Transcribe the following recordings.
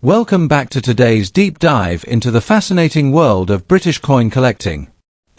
Welcome back to today's deep dive into the fascinating world of British coin collecting.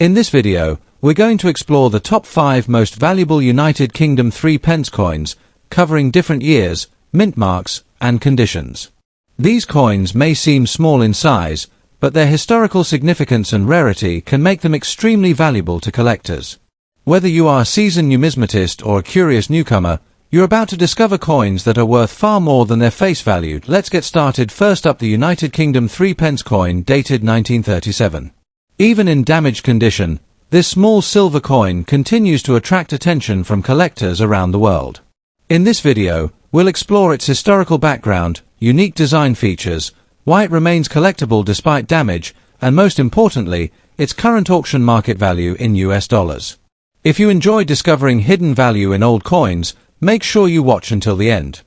In this video, we're going to explore the top 5 most valuable United Kingdom 3 pence coins, covering different years, mint marks, and conditions. These coins may seem small in size, but their historical significance and rarity can make them extremely valuable to collectors. Whether you are a seasoned numismatist or a curious newcomer, you're about to discover coins that are worth far more than their face value. Let's get started. First up, the United Kingdom 3 pence coin, dated 1937. Even in damaged condition, this small silver coin continues to attract attention from collectors around the world. In this video, we'll explore its historical background, unique design features, why it remains collectible despite damage, and most importantly, its current auction market value in US dollars. If you enjoy discovering hidden value in old coins, make sure you watch until the end.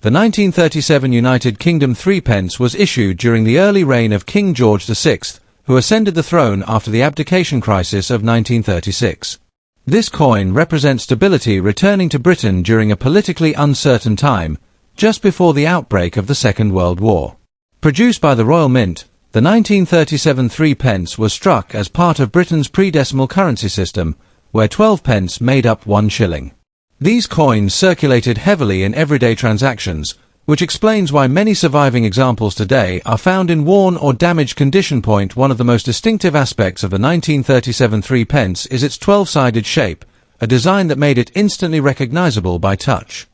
The 1937 United Kingdom 3 pence was issued during the early reign of King George VI, who ascended the throne after the abdication crisis of 1936. This coin represents stability returning to Britain during a politically uncertain time, just before the outbreak of the Second World War. Produced by the Royal Mint, the 1937 3 pence was struck as part of Britain's pre-decimal currency system, where 12 pence made up 1 shilling. These coins circulated heavily in everyday transactions, which explains why many surviving examples today are found in worn or damaged condition. One of the most distinctive aspects of the 1937 3 pence is its 12-sided shape, a design that made it instantly recognizable by touch.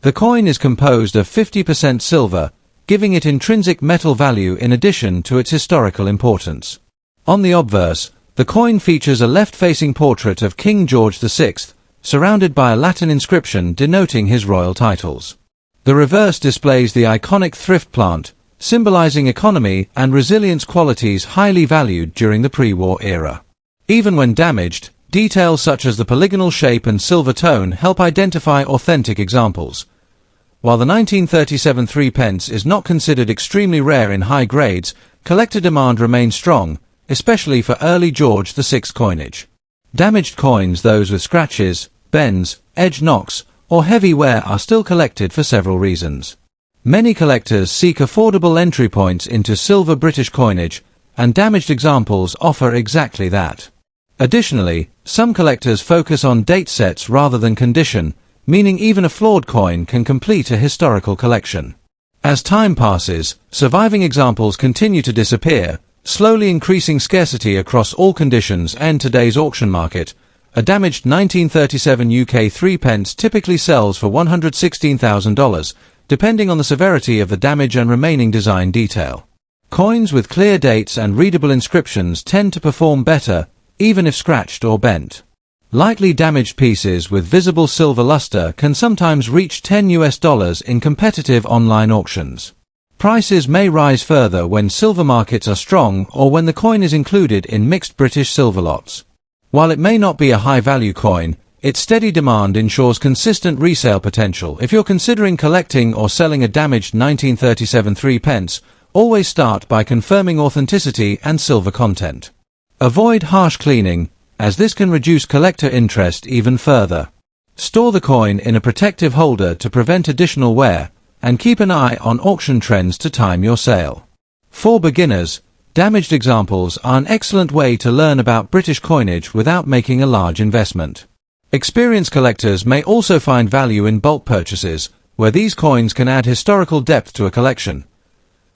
The coin is composed of 50% silver, giving it intrinsic metal value in addition to its historical importance. On the obverse, the coin features a left-facing portrait of King George VI, surrounded by a Latin inscription denoting his royal titles. The reverse displays the iconic thrift plant, symbolizing economy and resilience, qualities highly valued during the pre-war era. Even when damaged, details such as the polygonal shape and silver tone help identify authentic examples. While the 1937 3 pence is not considered extremely rare in high grades, collector demand remains strong, especially for early George VI coinage. Damaged coins, those with scratches, bends, edge knocks, or heavy wear, are still collected for several reasons. Many collectors seek affordable entry points into silver British coinage, and damaged examples offer exactly that. Additionally, some collectors focus on date sets rather than condition, meaning even a flawed coin can complete a historical collection. As time passes, surviving examples continue to disappear, slowly increasing scarcity across all conditions. And today's auction market, a damaged 1937 UK 3 pence typically sells for $116,000, depending on the severity of the damage and remaining design detail. Coins with clear dates and readable inscriptions tend to perform better, even if scratched or bent. Lightly damaged pieces with visible silver luster can sometimes reach $10 in competitive online auctions. Prices may rise further when silver markets are strong or when the coin is included in mixed British silver lots. While it may not be a high-value coin, its steady demand ensures consistent resale potential. If you're considering collecting or selling a damaged 1937 3 pence, always start by confirming authenticity and silver content. Avoid harsh cleaning, as this can reduce collector interest even further. Store the coin in a protective holder to prevent additional wear, and keep an eye on auction trends to time your sale. For beginners, damaged examples are an excellent way to learn about British coinage without making a large investment. Experienced collectors may also find value in bulk purchases, where these coins can add historical depth to a collection.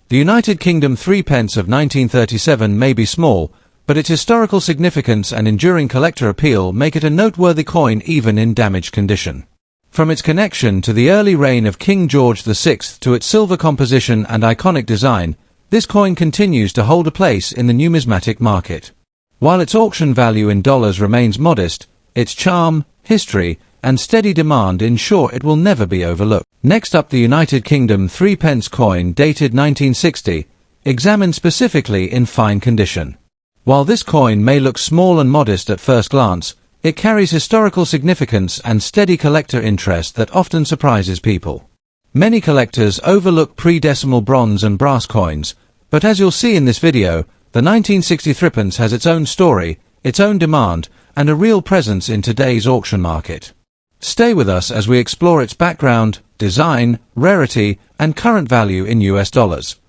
The United Kingdom 3 pence of 1937 may be small, but its historical significance and enduring collector appeal make it a noteworthy coin even in damaged condition. From its connection to the early reign of King George VI to its silver composition and iconic design, this coin continues to hold a place in the numismatic market. While its auction value in dollars remains modest, its charm, history, and steady demand ensure it will never be overlooked. Next up, the United Kingdom 3 pence coin, dated 1960, examined specifically in fine condition. While this coin may look small and modest at first glance, it carries historical significance and steady collector interest that often surprises people. Many collectors overlook pre-decimal bronze and brass coins, but as you'll see in this video, the 1960 3 pence has its own story, its own demand, and a real presence in today's auction market. Stay with us as we explore its background, design, rarity, and current value in US dollars.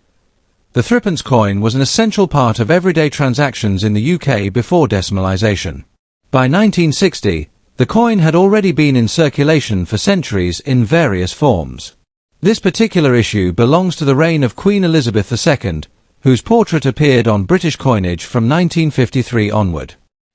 The threepence coin was an essential part of everyday transactions in the UK before decimalisation. By 1960, the coin had already been in circulation for centuries in various forms. This particular issue belongs to the reign of Queen Elizabeth II, whose portrait appeared on British coinage from 1953 onward.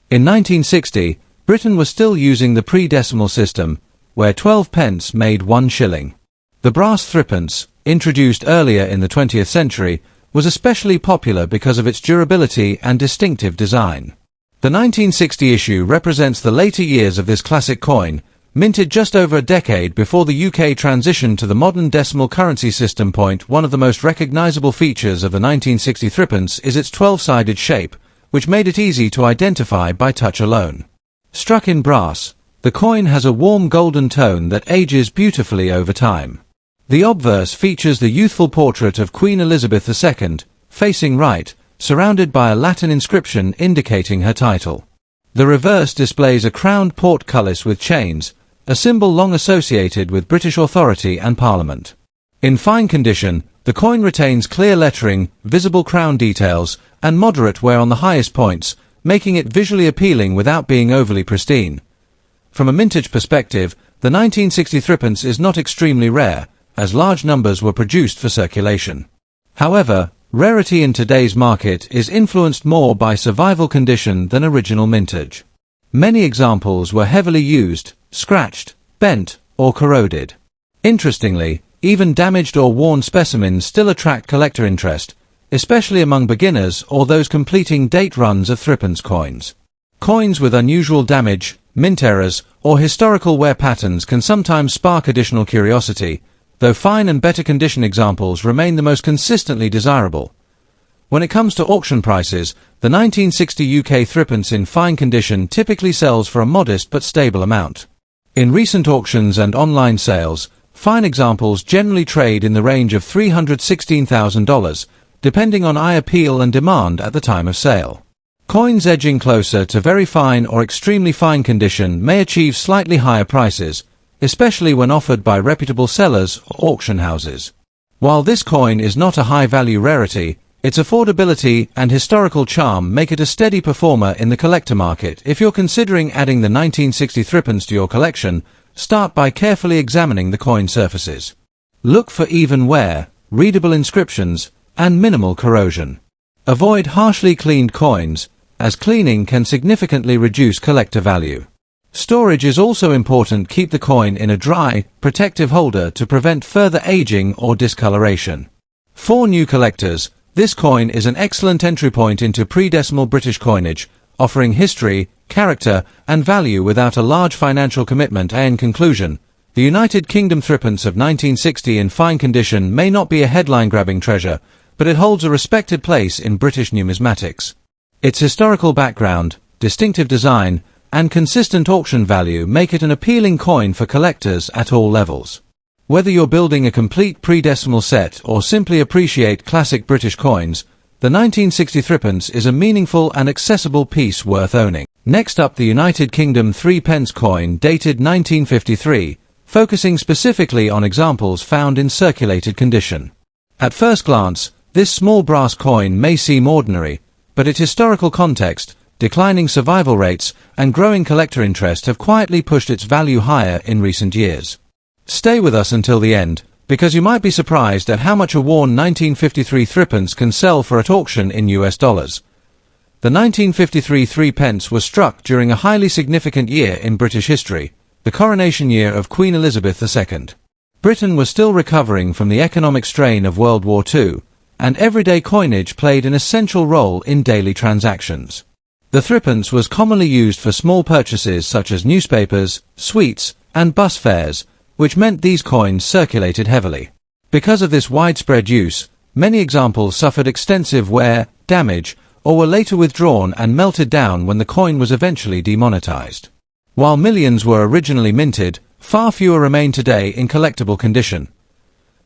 In 1960, Britain was still using the pre-decimal system, where 12 pence made 1 shilling. The brass threepence, introduced earlier in the 20th century, was especially popular because of its durability and distinctive design. The 1960 issue represents the later years of this classic coin, minted just over a decade before the UK transitioned to the modern decimal currency system. One of the most recognisable features of the 1960 threepence is its 12-sided shape, which made it easy to identify by touch alone. Struck in brass, the coin has a warm golden tone that ages beautifully over time. The obverse features the youthful portrait of Queen Elizabeth II, facing right, surrounded by a Latin inscription indicating her title. The reverse displays a crowned portcullis with chains, a symbol long associated with British authority and Parliament. In fine condition, the coin retains clear lettering, visible crown details, and moderate wear on the highest points, making it visually appealing without being overly pristine. From a mintage perspective, the 1960 threepence is not extremely rare, as large numbers were produced for circulation. However, rarity in today's market is influenced more by survival condition than original mintage. Many examples were heavily used, scratched, bent, or corroded. Interestingly, even damaged or worn specimens still attract collector interest, especially among beginners or those completing date runs of threepence coins. Coins with unusual damage, mint errors, or historical wear patterns can sometimes spark additional curiosity, though fine and better condition examples remain the most consistently desirable. When it comes to auction prices, the 1960 UK threepence in fine condition typically sells for a modest but stable amount. In recent auctions and online sales, fine examples generally trade in the range of $316,000, depending on eye appeal and demand at the time of sale. Coins edging closer to very fine or extremely fine condition may achieve slightly higher prices, especially when offered by reputable sellers or auction houses. While this coin is not a high-value rarity, its affordability and historical charm make it a steady performer in the collector market. If you're considering adding the 1960 threepence to your collection, start by carefully examining the coin surfaces. Look for even wear, readable inscriptions, and minimal corrosion. Avoid harshly cleaned coins, as cleaning can significantly reduce collector value. Storage is also important. Keep the coin in a dry, protective holder to prevent further aging or discoloration. For new collectors, this coin is an excellent entry point into pre-decimal British coinage, offering history, character, and value without a large financial commitment. In conclusion, the United Kingdom threepence of 1960 in fine condition may not be a headline-grabbing treasure, but it holds a respected place in British numismatics. Its historical background, distinctive design, and consistent auction value make it an appealing coin for collectors at all levels. Whether you're building a complete pre-decimal set or simply appreciate classic British coins, the 1960 threepence is a meaningful and accessible piece worth owning. Next up, the United Kingdom 3p coin dated 1953, focusing specifically on examples found in circulated condition. At first glance, this small brass coin may seem ordinary, but its historical context, declining survival rates, and growing collector interest have quietly pushed its value higher in recent years. Stay with us until the end, because you might be surprised at how much a worn 1953 threepence can sell for at auction in US dollars. The 1953 threepence was struck during a highly significant year in British history, the coronation year of Queen Elizabeth II. Britain was still recovering from the economic strain of World War II, and everyday coinage played an essential role in daily transactions. The threepence was commonly used for small purchases such as newspapers, sweets, and bus fares, which meant these coins circulated heavily. Because of this widespread use, many examples suffered extensive wear, damage, or were later withdrawn and melted down when the coin was eventually demonetized. While millions were originally minted, far fewer remain today in collectible condition.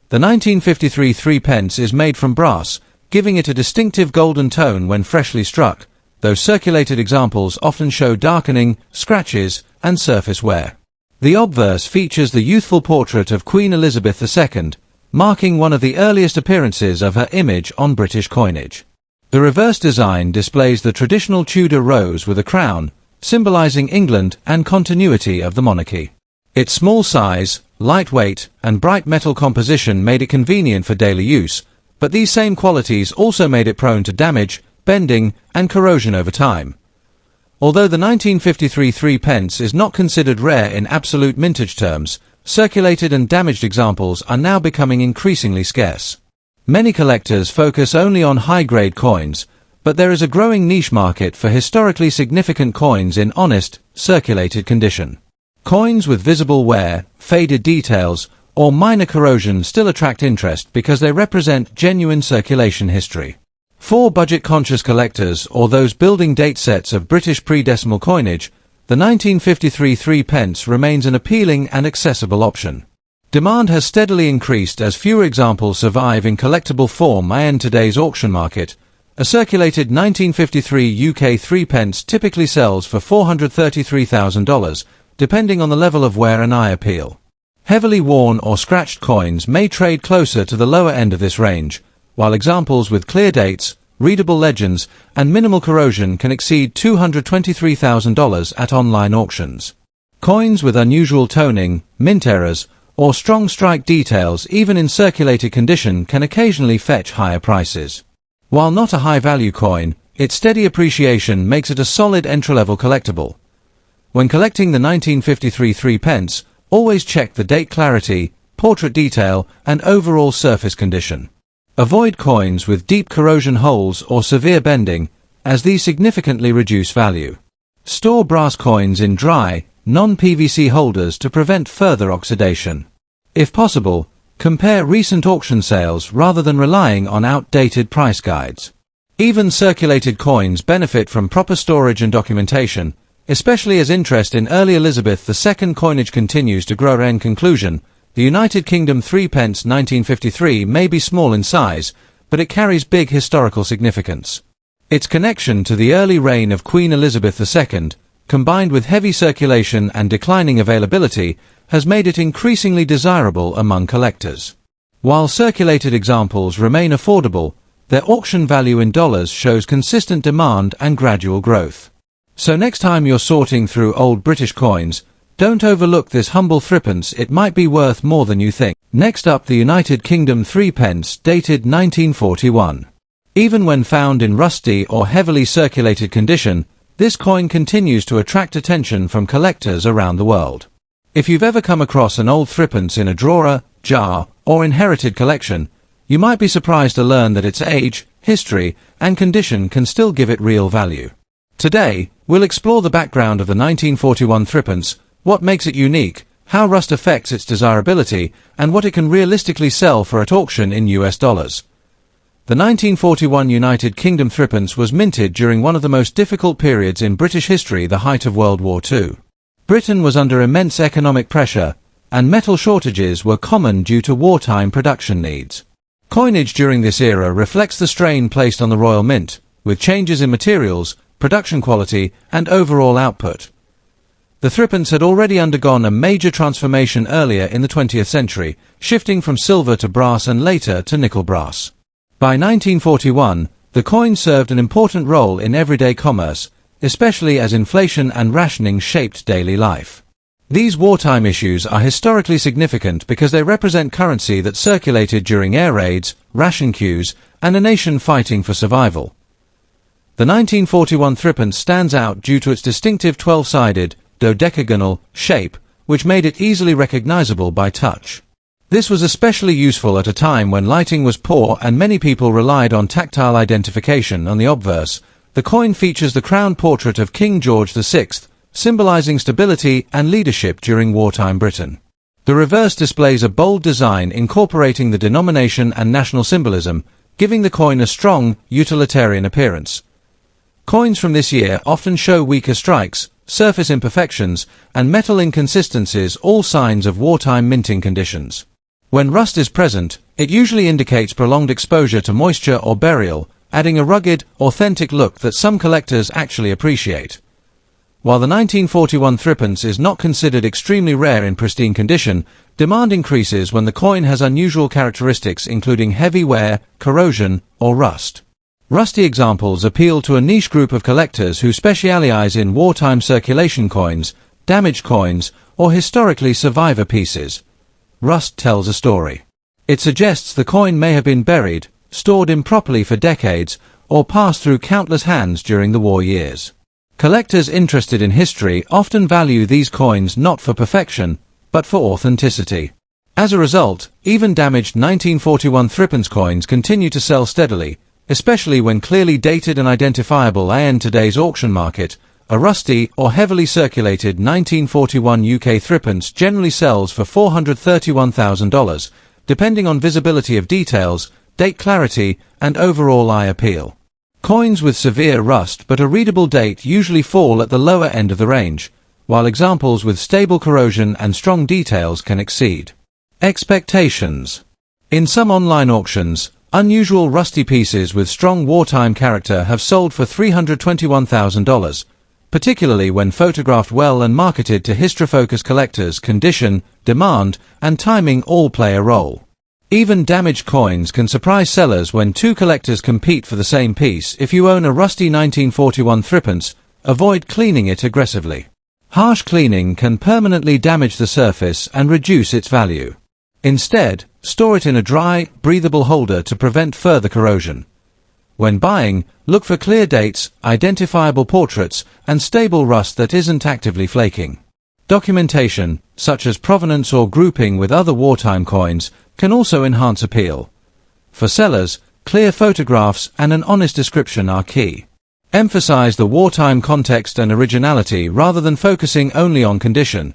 The 1953 threepence is made from brass, giving it a distinctive golden tone when freshly struck, though circulated examples often show darkening, scratches, and surface wear. The obverse features the youthful portrait of Queen Elizabeth II, marking one of the earliest appearances of her image on British coinage. The reverse design displays the traditional Tudor rose with a crown, symbolizing England and continuity of the monarchy. Its small size, lightweight, and bright metal composition made it convenient for daily use, but these same qualities also made it prone to damage, bending, and corrosion over time. Although the 1953 3p is not considered rare in absolute mintage terms, circulated and damaged examples are now becoming increasingly scarce. Many collectors focus only on high-grade coins, but there is a growing niche market for historically significant coins in honest, circulated condition. Coins with visible wear, faded details, or minor corrosion still attract interest because they represent genuine circulation history. For budget-conscious collectors or those building date sets of British pre-decimal coinage, the 1953 3p remains an appealing and accessible option. Demand has steadily increased as fewer examples survive in collectible form in today's auction market. A circulated 1953 UK 3p typically sells for $433,000, depending on the level of wear and eye appeal. Heavily worn or scratched coins may trade closer to the lower end of this range, while examples with clear dates, readable legends, and minimal corrosion can exceed $223,000 at online auctions. Coins with unusual toning, mint errors, or strong strike details even in circulated condition can occasionally fetch higher prices. While not a high-value coin, its steady appreciation makes it a solid entry-level collectible. When collecting the 1953 3p, always check the date clarity, portrait detail, and overall surface condition. Avoid coins with deep corrosion holes or severe bending, as these significantly reduce value. Store brass coins in dry, non-PVC holders to prevent further oxidation. If possible, compare recent auction sales rather than relying on outdated price guides. Even circulated coins benefit from proper storage and documentation, especially as interest in early Elizabeth II coinage continues to grow. In conclusion, the United Kingdom 3p 1953 may be small in size, but it carries big historical significance. Its connection to the early reign of Queen Elizabeth II, combined with heavy circulation and declining availability, has made it increasingly desirable among collectors. While circulated examples remain affordable, their auction value in dollars shows consistent demand and gradual growth. So next time you're sorting through old British coins, don't overlook this humble threepence. It might be worth more than you think. Next up, the United Kingdom 3p dated 1941. Even when found in rusty or heavily circulated condition, this coin continues to attract attention from collectors around the world. If you've ever come across an old threepence in a drawer, jar, or inherited collection, you might be surprised to learn that its age, history, and condition can still give it real value. Today, we'll explore the background of the 1941 threepence, what makes it unique, how rust affects its desirability, and what it can realistically sell for at auction in US dollars. The 1941 United Kingdom threepence was minted during one of the most difficult periods in British history, the height of World War II. Britain was under immense economic pressure, and metal shortages were common due to wartime production needs. Coinage during this era reflects the strain placed on the Royal Mint, with changes in materials, production quality, and overall output. The threepence had already undergone a major transformation earlier in the 20th century, shifting from silver to brass and later to nickel brass. By 1941, the coin served an important role in everyday commerce, especially as inflation and rationing shaped daily life. These wartime issues are historically significant because they represent currency that circulated during air raids, ration queues, and a nation fighting for survival. The 1941 threepence stands out due to its distinctive 12-sided, dodecagonal shape, which made it easily recognizable by touch. This was especially useful at a time when lighting was poor and many people relied on tactile identification. On the obverse, the coin features the crowned portrait of King George VI, symbolizing stability and leadership during wartime Britain. The reverse displays a bold design incorporating the denomination and national symbolism, giving the coin a strong, utilitarian appearance. Coins from this year often show weaker strikes, surface imperfections, and metal inconsistencies, all signs of wartime minting conditions. When rust is present, it usually indicates prolonged exposure to moisture or burial, adding a rugged, authentic look that some collectors actually appreciate. While the 1941 threepence is not considered extremely rare in pristine condition, demand increases when the coin has unusual characteristics including heavy wear, corrosion, or rust. Rusty examples appeal to a niche group of collectors who specialize in wartime circulation coins, damaged coins, or historically survivor pieces. Rust tells a story. It suggests the coin may have been buried, stored improperly for decades, or passed through countless hands during the war years. Collectors interested in history often value these coins not for perfection, but for authenticity. As a result, even damaged 1941 threepence coins continue to sell steadily, especially when clearly dated and identifiable. In today's auction market, a rusty or heavily circulated 1941 UK threepence generally sells for $431,000, depending on visibility of details, date clarity, and overall eye appeal. Coins with severe rust but a readable date usually fall at the lower end of the range, while examples with stable corrosion and strong details can exceed expectations. In some online auctions, unusual rusty pieces with strong wartime character have sold for $321,000, particularly when photographed well and marketed to history-focused collectors. Condition, demand, and timing all play a role. Even damaged coins can surprise sellers when two collectors compete for the same piece. If you own a rusty 1941 threepence, avoid cleaning it aggressively. Harsh cleaning can permanently damage the surface and reduce its value. Instead, store it in a dry, breathable holder to prevent further corrosion. When buying, look for clear dates, identifiable portraits, and stable rust that isn't actively flaking. Documentation, such as provenance or grouping with other wartime coins, can also enhance appeal. For sellers, clear photographs and an honest description are key. Emphasize the wartime context and originality rather than focusing only on condition.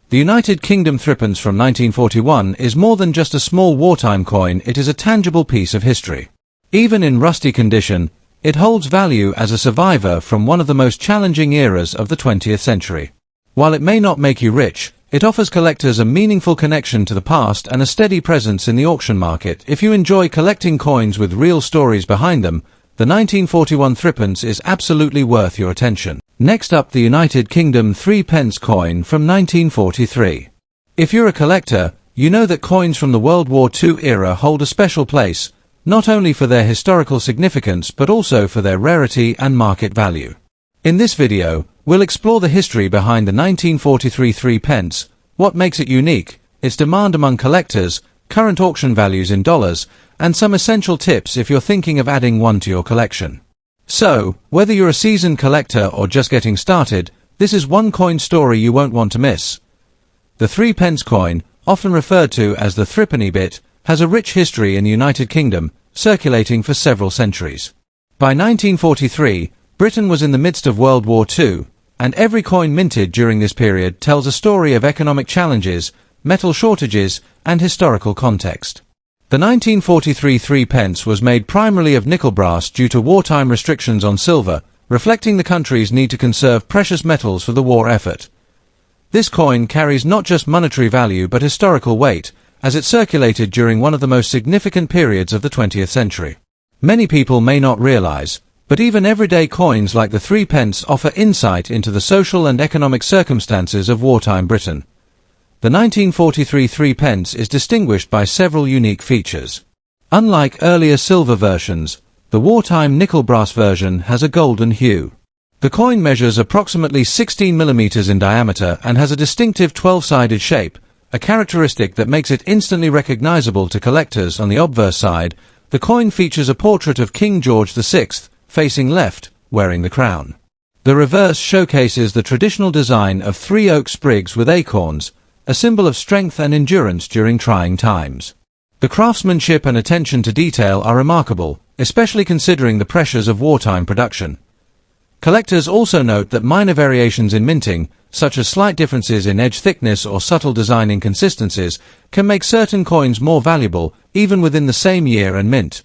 The United Kingdom threepence from 1941 is more than just a small wartime coin. It is a tangible piece of history. Even in rusty condition, it holds value as a survivor from one of the most challenging eras of the 20th century. While it may not make you rich, it offers collectors a meaningful connection to the past and a steady presence in the auction market. If you enjoy collecting coins with real stories behind them, the 1941 threepence is absolutely worth your attention. Next up, the United Kingdom 3p coin from 1943. If you're a collector, you know that coins from the World War II era hold a special place, not only for their historical significance but also for their rarity and market value. In this video, we'll explore the history behind the 1943 3p, what makes it unique, its demand among collectors, current auction values in dollars, and some essential tips if you're thinking of adding one to your collection. So, whether you're a seasoned collector or just getting started, this is one coin story you won't want to miss. The 3p coin, often referred to as the threepenny bit, has a rich history in the United Kingdom, circulating for several centuries. By 1943, Britain was in the midst of World War II, and every coin minted during this period tells a story of economic challenges, metal shortages, and historical context. The 1943 3p was made primarily of nickel brass due to wartime restrictions on silver, reflecting the country's need to conserve precious metals for the war effort. This coin carries not just monetary value but historical weight, as it circulated during one of the most significant periods of the 20th century. Many people may not realize, but even everyday coins like the 3p offer insight into the social and economic circumstances of wartime Britain. The 1943 3p is distinguished by several unique features. Unlike earlier silver versions, the wartime nickel brass version has a golden hue. The coin measures approximately 16 mm in diameter and has a distinctive 12-sided shape, a characteristic that makes it instantly recognizable to collectors. On the obverse side, the coin features a portrait of King George VI, facing left, wearing the crown. The reverse showcases the traditional design of 3 oak sprigs with acorns, a symbol of strength and endurance during trying times. The craftsmanship and attention to detail are remarkable, especially considering the pressures of wartime production. Collectors also note that minor variations in minting, such as slight differences in edge thickness or subtle design inconsistencies, can make certain coins more valuable, even within the same year and mint.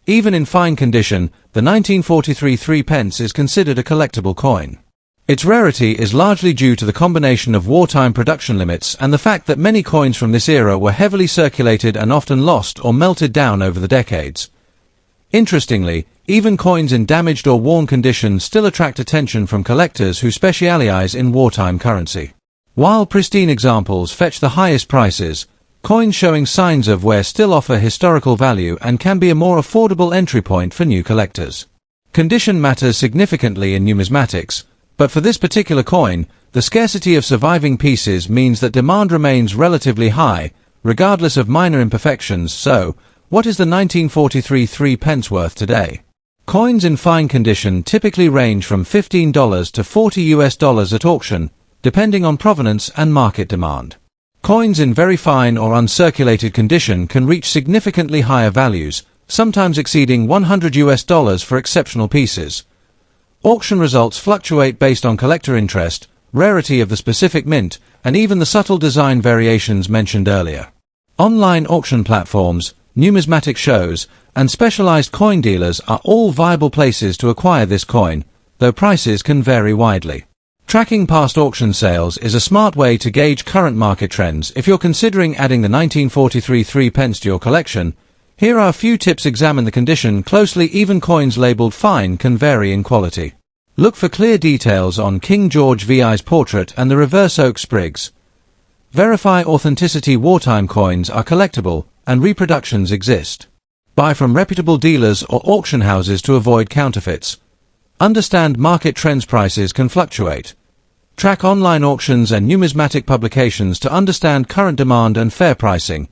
Even in fine condition, the 1943 3p is considered a collectible coin. Its rarity is largely due to the combination of wartime production limits and the fact that many coins from this era were heavily circulated and often lost or melted down over the decades. Interestingly, even coins in damaged or worn condition still attract attention from collectors who specialize in wartime currency. While pristine examples fetch the highest prices, coins showing signs of wear still offer historical value and can be a more affordable entry point for new collectors. Condition matters significantly in numismatics, but for this particular coin, the scarcity of surviving pieces means that demand remains relatively high, regardless of minor imperfections. So, what is the 1943 3 pence worth today? Coins in fine condition typically range from $15 to $40 at auction, depending on provenance and market demand. Coins in very fine or uncirculated condition can reach significantly higher values, sometimes exceeding $100 for exceptional pieces. Auction results fluctuate based on collector interest, rarity of the specific mint, and even the subtle design variations mentioned earlier. Online auction platforms, numismatic shows, and specialized coin dealers are all viable places to acquire this coin, though prices can vary widely. Tracking past auction sales is a smart way to gauge current market trends. If you're considering adding the 1943 3 pence to your collection, here are a few tips. Examine the condition closely. Even coins labeled fine can vary in quality. Look for clear details on King George VI's portrait and the reverse oak sprigs. Verify authenticity. Wartime coins are collectible, and reproductions exist. Buy from reputable dealers or auction houses to avoid counterfeits. Understand market trends. Prices can fluctuate. Track online auctions and numismatic publications to understand current demand and fair pricing.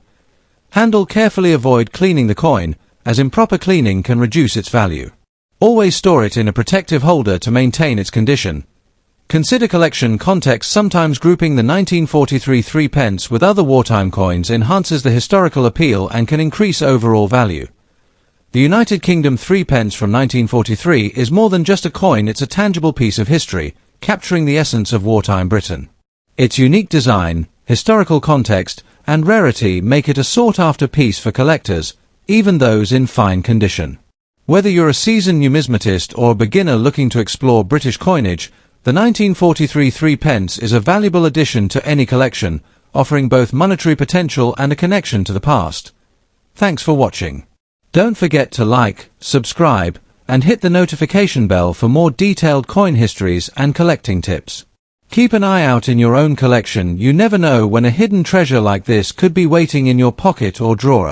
Handle carefully. Avoid cleaning the coin, as improper cleaning can reduce its value. Always store it in a protective holder to maintain its condition. Consider collection context. Sometimes grouping the 1943 3 pence with other wartime coins enhances the historical appeal and can increase overall value. The United Kingdom 3 pence from 1943 is more than just a coin. It's a tangible piece of history, capturing the essence of wartime Britain. Its unique design, historical context, and rarity make it a sought-after piece for collectors, even those in fine condition. Whether you're a seasoned numismatist or a beginner looking to explore British coinage, the 1943 3 pence is a valuable addition to any collection, offering both monetary potential and a connection to the past. Thanks for watching. Don't forget to like, subscribe, and hit the notification bell for more detailed coin histories and collecting tips. Keep an eye out in your own collection. You never know when a hidden treasure like this could be waiting in your pocket or drawer.